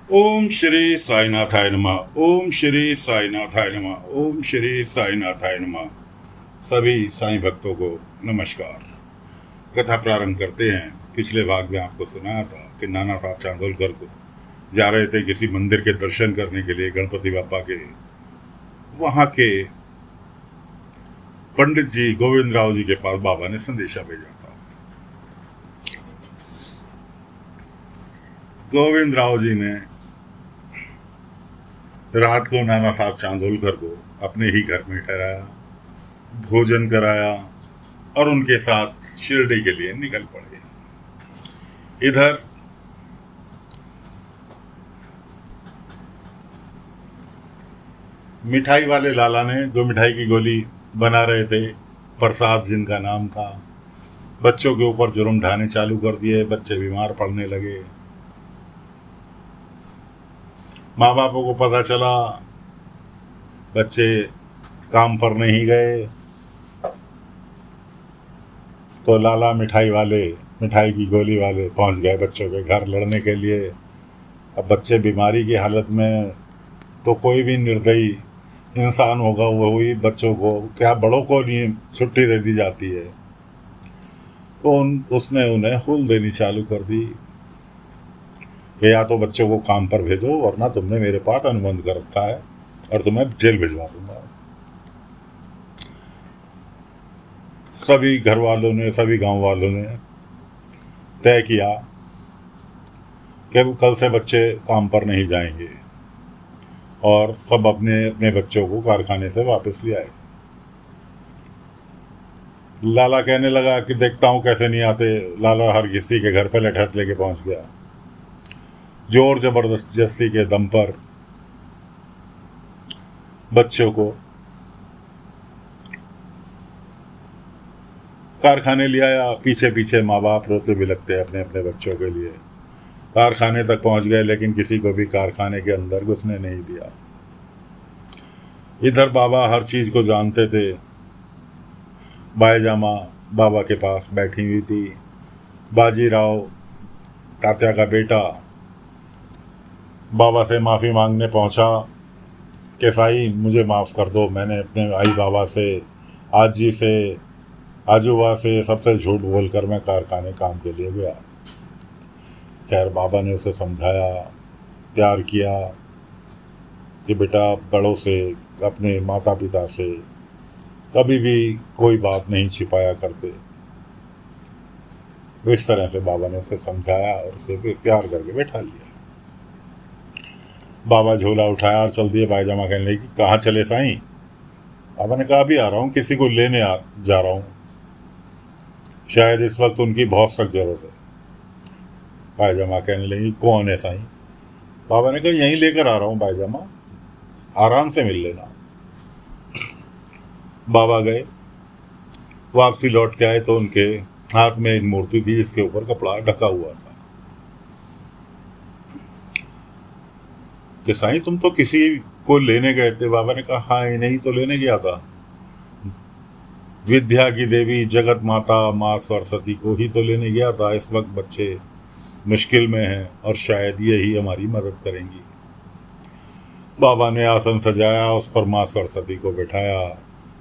ओम श्री साईनाथाय नमः। ओम श्री साईनाथाय नमः। ओम श्री साईनाथाय नमः। सभी साईं भक्तों को नमस्कार। कथा प्रारंभ करते हैं। पिछले भाग में आपको सुनाया था कि नाना साहब चांदोलकर को जा रहे थे किसी मंदिर के दर्शन करने के लिए, गणपति बापा के। वहां के पंडित जी गोविंद राव जी के पास बाबा ने संदेशा भेजा था। गोविंद राव जी ने रात को नाना साहब चांदोलकर को अपने ही घर में ठहराया, भोजन कराया और उनके साथ शिरडी के लिए निकल पड़े। इधर मिठाई वाले लाला ने, जो मिठाई की गोली बना रहे थे, प्रसाद जिनका नाम था, बच्चों के ऊपर जुर्म ढाने चालू कर दिए। बच्चे बीमार पड़ने लगे। माँ बापों को पता चला, बच्चे काम पर नहीं गए, तो लाला मिठाई वाले, मिठाई की गोली वाले पहुंच गए बच्चों के घर लड़ने के लिए। अब बच्चे बीमारी की हालत में, तो कोई भी निर्दयी इंसान होगा वो ही बच्चों को, क्या बड़ों को नहीं छुट्टी दे दी जाती है। तो उसने उन्हें हुल देनी चालू कर दी कि या तो बच्चों को काम पर भेजो, वरना तुमने मेरे पास अनुबंध कर रखा है और तुम्हें जेल भिजवा दूंगा। सभी घर वालों ने, सभी गांव वालों ने तय किया कि कल से बच्चे काम पर नहीं जाएंगे और सब अपने अपने बच्चों को कारखाने से वापस ले आए। लाला कहने लगा कि देखता हूँ कैसे नहीं आते। लाला हर किसी के घर पे लठैस लेके पहुंच गया। जोर जबरदस्ती के दम पर बच्चों को कारखाने ले आया। पीछे पीछे माँ बाप रोते बिलखते अपने अपने बच्चों के लिए कारखाने तक पहुंच गए, लेकिन किसी को भी कारखाने के अंदर घुसने नहीं दिया। इधर बाबा हर चीज को जानते थे। बाईजामा बाबा के पास बैठी हुई थी। बाजीराव, तात्या का बेटा, बाबा से माफ़ी मांगने पहुंचा कि साईं मुझे माफ़ कर दो, मैंने अपने आई बाबा से, आज जी से, आजूबा से सबसे झूठ बोलकर मैं कारखाने काम के लिए गया। खैर बाबा ने उसे समझाया, प्यार किया कि बेटा बड़ों से, अपने माता पिता से कभी भी कोई बात नहीं छिपाया करते। इस तरह से बाबा ने उसे समझाया और उसे प्यार करके बैठा लिया। बाबा झोला उठाया और चल दिए। बाईजामा कहने लगी कि कहाँ चले साईं? बाबा ने कहा अभी आ रहा हूँ, किसी को लेने जा रहा हूँ, शायद इस वक्त उनकी बहुत सख्त जरूरत है। बाईजामा कहने लगी कौन है साईं? बाबा ने कहा यहीं लेकर आ रहा हूँ बाईजामा, आराम से मिल लेना। बाबा गए। वापसी लौट के आए तो उनके हाथ में एक मूर्ति थी जिसके ऊपर कपड़ा ढका हुआ था। कि साईं तुम तो किसी को लेने गए थे। बाबा ने कहा हाँ इन्हीं तो लेने गया था। विद्या की देवी जगत माता माँ सरस्वती को ही तो लेने गया था। इस वक्त बच्चे मुश्किल में हैं और शायद ये ही हमारी मदद करेंगी। बाबा ने आसन सजाया, उस पर माँ सरस्वती को बिठाया,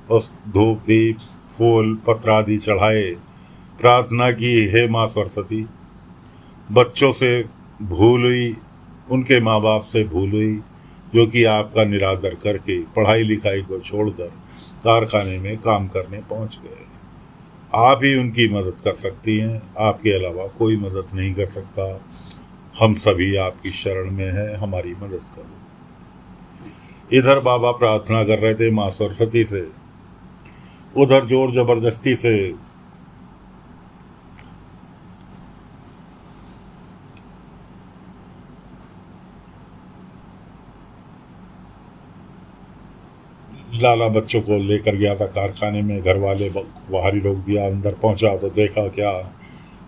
उस धूप दीप फूल पत्र आदि चढ़ाए, प्रार्थना की हे माँ सरस्वती, बच्चों से भूल हुई, उनके माँ बाप से भूल हुई, जो कि आपका निरादर करके पढ़ाई लिखाई को छोड़कर कारखाने में काम करने पहुंच गए। आप ही उनकी मदद कर सकती हैं, आपके अलावा कोई मदद नहीं कर सकता। हम सभी आपकी शरण में हैं, हमारी मदद करो। इधर बाबा प्रार्थना कर रहे थे माँ सरस्वती से, उधर जोर जबरदस्ती से लाला बच्चों को लेकर गया था कारखाने में। घर वाले बाहर ही रोक दिया। अंदर पहुंचा तो देखा क्या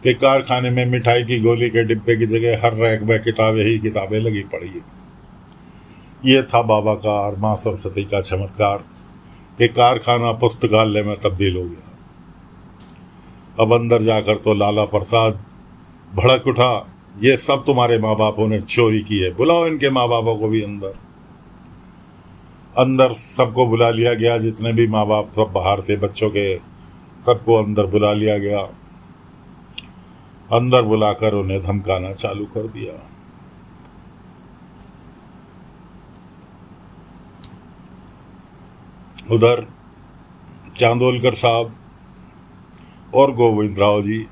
कि कारखाने में मिठाई की गोली के डिब्बे की जगह हर रैक में किताबें ही किताबें लगी पड़ी है। ये था बाबा का और माँ सरस्वती का चमत्कार कि कारखाना पुस्तकालय में तब्दील हो गया। अब अंदर जाकर तो लाला प्रसाद भड़क उठा ये सब तुम्हारे माँ बापों ने चोरी की है, बुलाओ इनके माँ बापों को भी अंदर। अंदर सबको बुला लिया गया, जितने भी माँ बाप सब बाहर थे बच्चों के, सबको अंदर बुला लिया गया। अंदर बुलाकर उन्हें धमकाना चालू कर दिया। उधर चांदोलकर साहब और गोविंद राव जी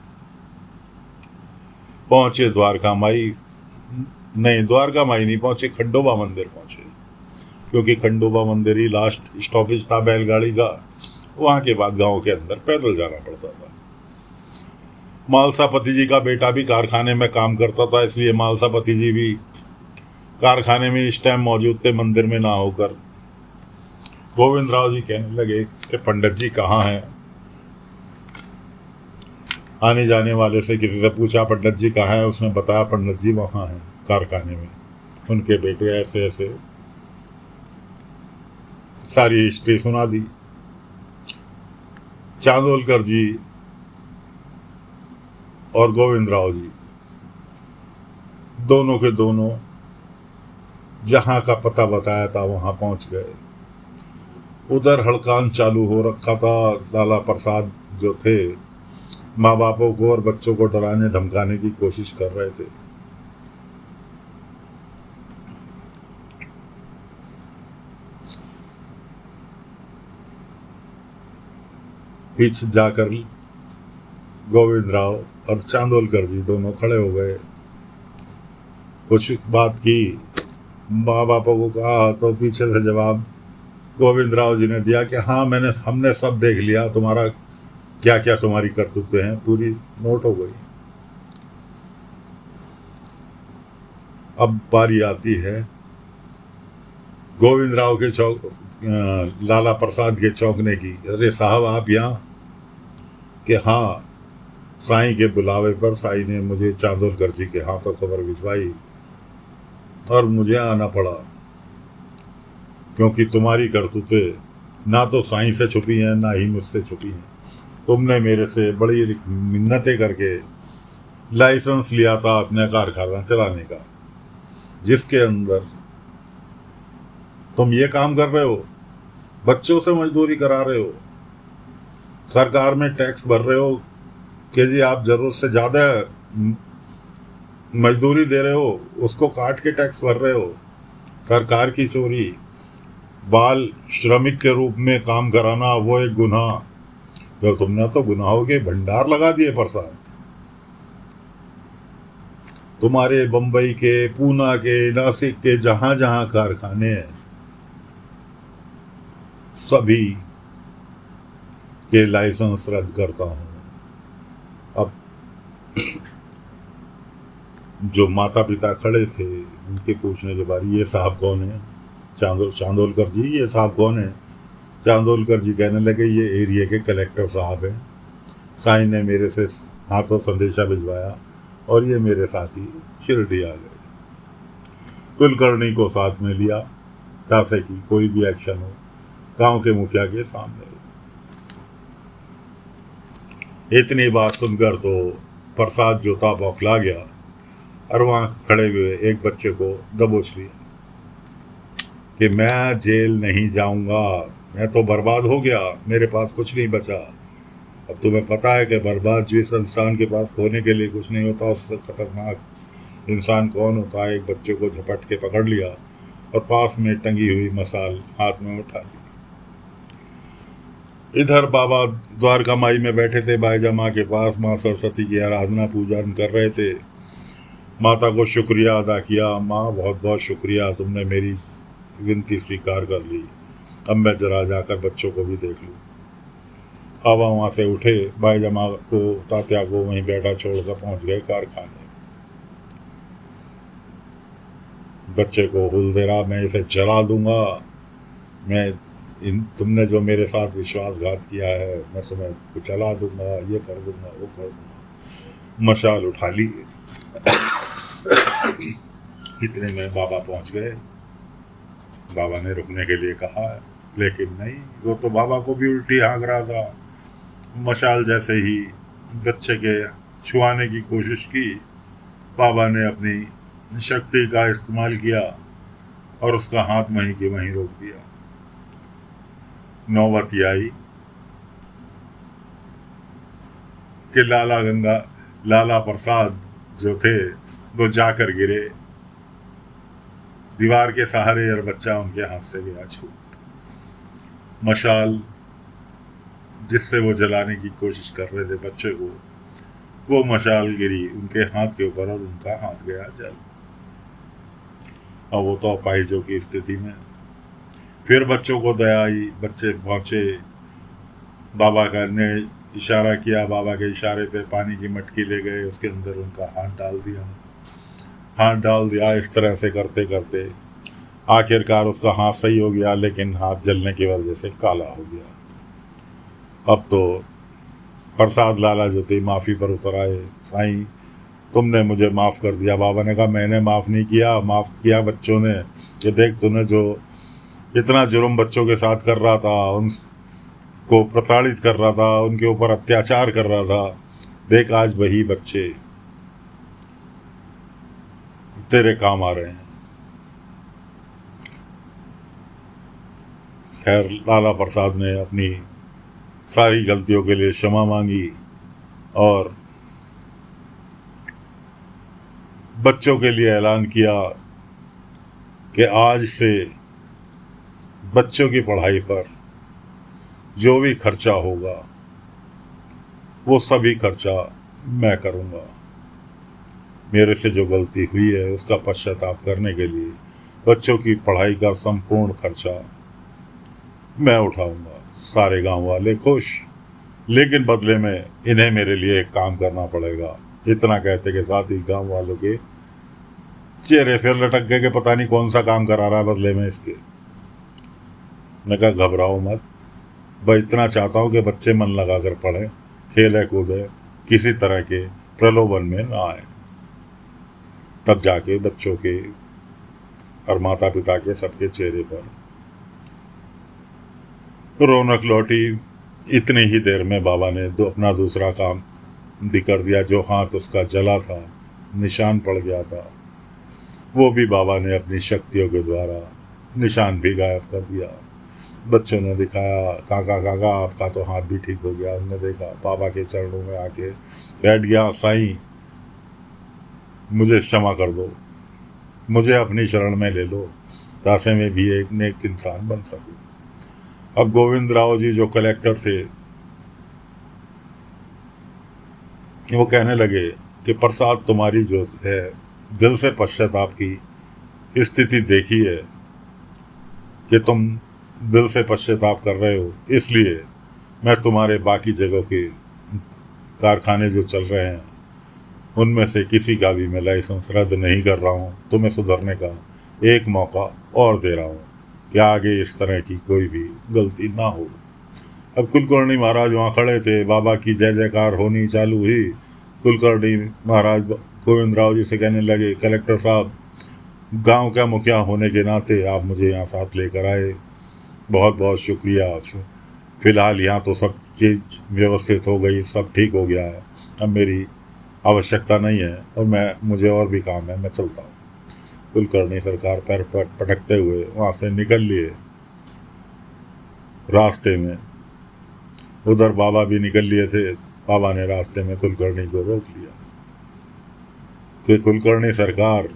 पहुंचे द्वारका माई, नहीं द्वारका माई नहीं पहुंचे, खंडोबा मंदिर पहुंचे, क्योंकि खंडोबा मंदिर ही लास्ट स्टॉपेज था बैलगाड़ी का। वहां के बाद गांव के अंदर पैदल जाना पड़ता था। मालसापति जी का बेटा भी कारखाने में काम करता था, इसलिए मालसापति जी भी कारखाने में इस टाइम मौजूद थे, मंदिर में ना होकर। गोविंद राव जी कहने लगे कि पंडित जी कहाँ हैं। आने जाने वाले से किसी से पूछा पंडित जी कहाँ है, उसने बताया पंडित जी वहाँ हैं कारखाने में, उनके बेटे ऐसे ऐसे, सारी हिस्ट्री सुना दी। चांदोलकर जी और गोविंद राव जी दोनों के दोनों जहां का पता बताया था वहां पहुंच गए। उधर हड़कान चालू हो रखा था। लाला प्रसाद जो थे माँ बापों को और बच्चों को डराने धमकाने की कोशिश कर रहे थे। पीछे जाकर गोविंद राव और चांदोलकर जी दोनों खड़े हो गए, कुछ बात की, माँ बापों को कहा, तो पीछे से जवाब गोविंद राव जी ने दिया कि हाँ हमने सब देख लिया, तुम्हारा क्या क्या तुम्हारी करतूतें हैं पूरी नोट हो गई। अब बारी आती है गोविंद राव के लाला प्रसाद के चौंकने की। अरे साहब आप यहाँ? कि हाँ, साईं के बुलावे पर साईं ने मुझे चांदोलकर जी के हाथों खबर भिजवाई और मुझे आना पड़ा, क्योंकि तुम्हारी करतूतें ना तो साईं से छुपी हैं ना ही मुझसे छुपी हैं। तुमने मेरे से बड़ी मिन्नतें करके लाइसेंस लिया था अपने कारखाना चलाने का, जिसके अंदर तुम ये काम कर रहे हो, बच्चों से मजदूरी करा रहे हो, सरकार में टैक्स भर रहे हो कि जी आप जरूरत से ज़्यादा मजदूरी दे रहे हो, उसको काट के टैक्स भर रहे हो, सरकार की चोरी, बाल श्रमिक के रूप में काम कराना वो एक गुनाह। तो तुमने तो गुनाहों के भंडार लगा दिए प्रसाद। तुम्हारे बंबई के, पूना के, नासिक के जहां जहां कारखाने हैं, सभी के लाइसेंस रद्द करता हूं। अब जो माता पिता खड़े थे उनके पूछने के बाद ये साहब कौन है? चांदोलकर जी, ये साहब कौन है? चांदोलकर जी कहने लगे ये एरिया के कलेक्टर साहब हैं, साईं ने मेरे से हाथों संदेशा भिजवाया और ये मेरे साथी शिरडी आ गए। कुलकर्णी को साथ में लिया ताकि कि कोई भी एक्शन हो गांव के मुखिया के सामने। इतनी बात सुनकर तो प्रसाद जो था बौखला गया और वहां खड़े हुए एक बच्चे को दबोच लिया कि मैं जेल नहीं जाऊंगा, मैं तो बर्बाद हो गया, मेरे पास कुछ नहीं बचा। अब तुम्हें पता है कि बर्बाद जिस इंसान के पास खोने के लिए कुछ नहीं होता, उससे खतरनाक इंसान कौन होता है। एक बच्चे को झपट के पकड़ लिया और पास में टंगी हुई मसाल हाथ में उठा ली। इधर बाबा द्वारका माई में बैठे थे, बाईजा माँ के पास, माँ सरस्वती की आराधना पूजन कर रहे थे। माता को शुक्रिया अदा किया, माँ बहुत बहुत शुक्रिया, तुमने मेरी विनती स्वीकार कर ली, अब मैं जरा जाकर बच्चों को भी देख लूँ। बाबा वहाँ से उठे, बाईजा माँ को, तात्या को वहीं बैठा छोड़कर पहुँच गए कारखाने। बच्चे को हुल दे रहा, मैं इसे जला दूंगा, मैं तुमने जो मेरे साथ विश्वासघात किया है मैं तुम्हें जला दूंगा, ये कर दूंगा, वो कर दूंगा। मशाल उठा ली। इतने में बाबा पहुंच गए। बाबा ने रुकने के लिए कहा, लेकिन नहीं, वो तो बाबा को भी उल्टी हाँक रहा था। मशाल जैसे ही बच्चे के छुआने की कोशिश की, बाबा ने अपनी शक्ति का इस्तेमाल किया और उसका हाथ वहीं के वहीं रोक दिया। नौबत ये आई कि लाला प्रसाद जो थे वो जाकर गिरे दीवार के सहारे और बच्चा उनके हाथ से गया छूट। मशाल जिससे वो जलाने की कोशिश कर रहे थे बच्चे को, वो मशाल गिरी उनके हाथ के ऊपर और उनका हाथ गया जल। और वो तो अपाहिजों की स्थिति में। फिर बच्चों को दया आई, बच्चे पहुंचे, बाबा का ने इशारा किया, बाबा के इशारे पे पानी की मटकी ले गए, उसके अंदर उनका हाथ डाल दिया। इस तरह से करते करते आखिरकार उसका हाथ सही हो गया, लेकिन हाथ जलने की वजह से काला हो गया। अब तो प्रसाद लाला जो थे माफ़ी पर उतर आए, साईं तुमने मुझे माफ़ कर दिया। बाबा ने कहा मैंने माफ़ नहीं किया, माफ़ किया बच्चों ने। कि देख तूने जो इतना जुर्म बच्चों के साथ कर रहा था, उनको प्रताड़ित कर रहा था, उनके ऊपर अत्याचार कर रहा था, देख आज वही बच्चे तेरे काम आ रहे हैं। खैर लाला प्रसाद ने अपनी सारी गलतियों के लिए क्षमा मांगी और बच्चों के लिए ऐलान किया कि आज से बच्चों की पढ़ाई पर जो भी खर्चा होगा वो सभी खर्चा मैं करूँगा। मेरे से जो गलती हुई है उसका पश्चाताप करने के लिए बच्चों की पढ़ाई का संपूर्ण खर्चा मैं उठाऊंगा। सारे गांव वाले खुश, लेकिन बदले में इन्हें मेरे लिए एक काम करना पड़ेगा। इतना कहते के साथ ही गांव वालों के चेहरे फिर लटक गए कि पता नहीं कौन सा काम करा रहा है बदले में इसके। मैं कहा घबराओ मत, मैं इतना चाहता हूँ कि बच्चे मन लगा कर पढ़ें, खेलें कूदें, किसी तरह के प्रलोभन में ना आए। तब जाके बच्चों के और माता पिता के सबके चेहरे पर रौनक लौटी। इतनी ही देर में बाबा ने अपना दूसरा काम भी कर दिया। जो हाथ उसका जला था, निशान पड़ गया था, वो भी बाबा ने अपनी शक्तियों के द्वारा निशान भी गायब कर दिया। बच्चों ने दिखाया काका काका आपका तो हाथ भी ठीक हो गया। उन्होंने देखा, बाबा के चरणों में आके बैठ गया, साईं मुझे क्षमा कर दो, मुझे अपनी शरण में ले लो ताकि मैं भी एक नेक इंसान बन सकूं। अब गोविंद राव जी जो कलेक्टर थे वो कहने लगे कि प्रसाद तुम्हारी जो है दिल से पश्चाताप की स्थिति देखी है कि तुम दिल से पश्चाताप कर रहे हो, इसलिए मैं तुम्हारे बाकी जगहों के कारखाने जो चल रहे हैं उनमें से किसी का भी मैं लाइसेंस रद्द नहीं कर रहा हूँ। तुम्हें सुधरने का एक मौका और दे रहा हूँ कि आगे इस तरह की कोई भी गलती ना हो। अब कुलकर्णी महाराज वहाँ खड़े थे, बाबा की जय जयकार होनी चालू हुई। कुलकर्णी महाराज गोविंद राव जी से कहने लगे, कलेक्टर साहब गांव का मुखिया होने के नाते आप मुझे यहाँ साथ लेकर आए, बहुत बहुत शुक्रिया। फिलहाल यहाँ तो सब चीज़ व्यवस्थित हो गई, सब ठीक हो गया है, अब मेरी आवश्यकता नहीं है और मुझे और भी काम है, मैं चलता हूँ। कुलकर्णी सरकार पैर पटकते हुए वहाँ से निकल लिए। रास्ते में उधर बाबा भी निकल लिए थे। बाबा ने रास्ते में कुलकर्णी को रोक लिया कि कुलकर्णी सरकार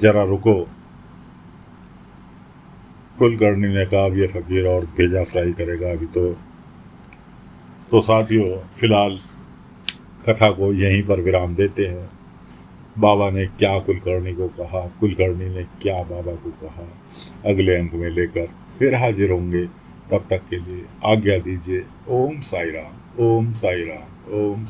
जरा रुको। कुलकर्णी ने कहा अब ये फकीर और भेजा फ्राई करेगा अभी तो साथियों फिलहाल कथा को यहीं पर विराम देते हैं। बाबा ने क्या कुलकर्णी को कहा, कुलकर्णी ने क्या बाबा को कहा, अगले अंक में लेकर फिर हाजिर होंगे। तब तक के लिए आज्ञा दीजिए। ओम साई राम, ओम साई राम, ओम।